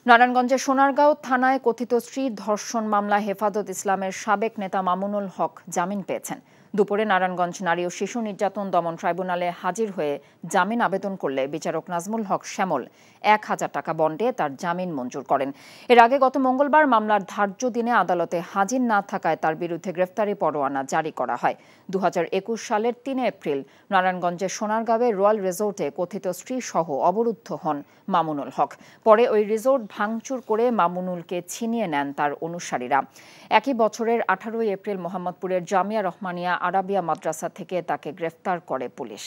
নারায়ণগঞ্জের সোনারগাঁও থানায় কথিত স্ত্রী ধর্ষণ মামলায় হেফাজত ইসলামের সাবেক নেতা মামুনুল হক জামিন পেয়েছেন। দুপুরে নারায়ণগঞ্জ নারী ও শিশু নির্যাতন দমন ট্রাইব্যুনালে হাজির হয়ে জামিন আবেদন করলে বিচারক নাজমুল হক শ্যামল ১,০০০ টাকা বন্ডে তার জামিন মঞ্জুর করেন। এর আগে গত মঙ্গলবার মামলার ধার্য দিনে আদালতে হাজির না থাকায় তার বিরুদ্ধে গ্রেফতারি পরোয়ানা জারি করা হয়। ২০২১ সালের ৩ এপ্রিল নারায়ণগঞ্জের সোনারগাঁওয়ে রয়্যাল রিসোর্টে কথিত স্ত্রী সহ অবরুদ্ধ হন মামুনুল হক। পরে ওই রিসোর্ট ভাঙচুর করে মামুনুলকে ছিনিয়ে নেন তার অনুসারীরা। একই বছরের ১৮ এপ্রিল মোহাম্মদপুরের জামিয়া রহমানিয়া আরাবিয়া মাদ্রাসা থেকে তাকে গ্রেফতার করে পুলিশ।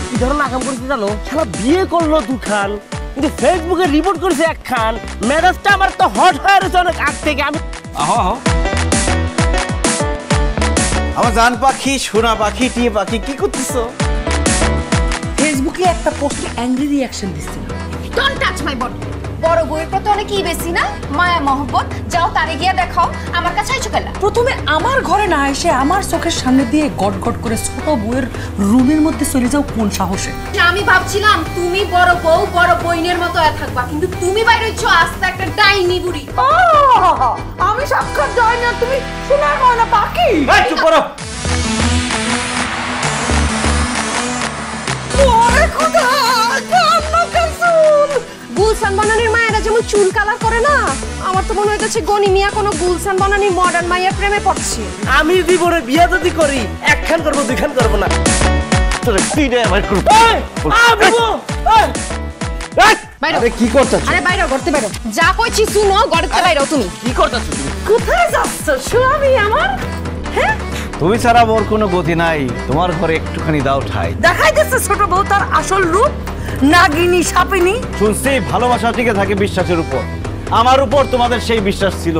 কি ধরনের আকাম করেছে জানো? সারা বিয়ে করলো দুখান, কিন্তু ফেসবুকে রিপোর্ট করেছে একখান। মেজাজটা আমার তো হট হয়ে রয়েছে অনেক আগ থেকে। আমি আমার জান পাখি, সোনা পাখি, টিয়ে পাখি, কি করতেছো? ফেসবুকে একটা পোস্টে অ্যাংরি রিঅ্যাকশন দিছিল। Don't touch my body. বড় বউয়ের প্রতি অনেকই বেশি না মায়া মহব্বত? যাও তারে গিয়া দেখাও, আমার কাছে আইছো কেলা? প্রথমে আমার ঘরে না এসে আমার চোখের সামনে দিয়ে গট গট করে ছোট বউয়ের রুমের মধ্যে চলে যাও কোন সাহসে? আমি ভাবছিলাম তুমি বড় বউ বড় বইনের মতো থাকবা, কিন্তু তুমি বাইরে হইছো আস্তে একটা ডাইনি বুড়ি। আমি সাক্ষাৎ ডাইনি আর তুমি সোনার ময়না পাখি। এই চুপ করো। ওরে খোদা, কান্না কাসুল। গুলশান বনানীর মায়েরা যেমন চুল কালার করে না, আমার তো মনে হইতেছে গনি মিয়া কোনো গুলশান বনানীর মডার্ন মাইয়ার প্রেমে পড়ছে। আমি জীবনে বিয়ে যদি করি একখান করবো দুইখান করবো না। তোর তিনটা আমার করব। আরে কি করতেছ? আরে বাইরে করতে বাইরে যা কইছি শুনো, গড়তে বাইরেও তুমি কি করতেছ তুমি? কোথায় যাচ্ছ স্বামী আমার? হ্যাঁ, তুমি ছাড়া মোর কোনো গতি নাই, তোমার ঘরে একটুখানি দাও ঠাই। দেখাই দিচ্ছে ছোট বউ তার আসল রূপ, নাগিনী সাপিনী। শুনছি ভালোবাসা টিকে থাকে বিশ্বাসের উপর। আমার উপর তোমাদের সেই বিশ্বাস ছিল,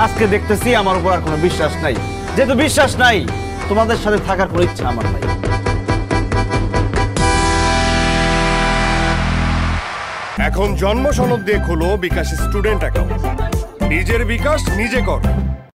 আজকে দেখতেছি আমার উপর আর কোনো বিশ্বাস নাই। যেহেতু বিশ্বাস নাই, তোমাদের সাথে থাকার কোনো ইচ্ছা আমার নাই। এখন জন্ম সনদ দিয়ে খোলো বিকাশ স্টুডেন্ট অ্যাকাউন্ট। নিজের বিকাশ নিজে কর।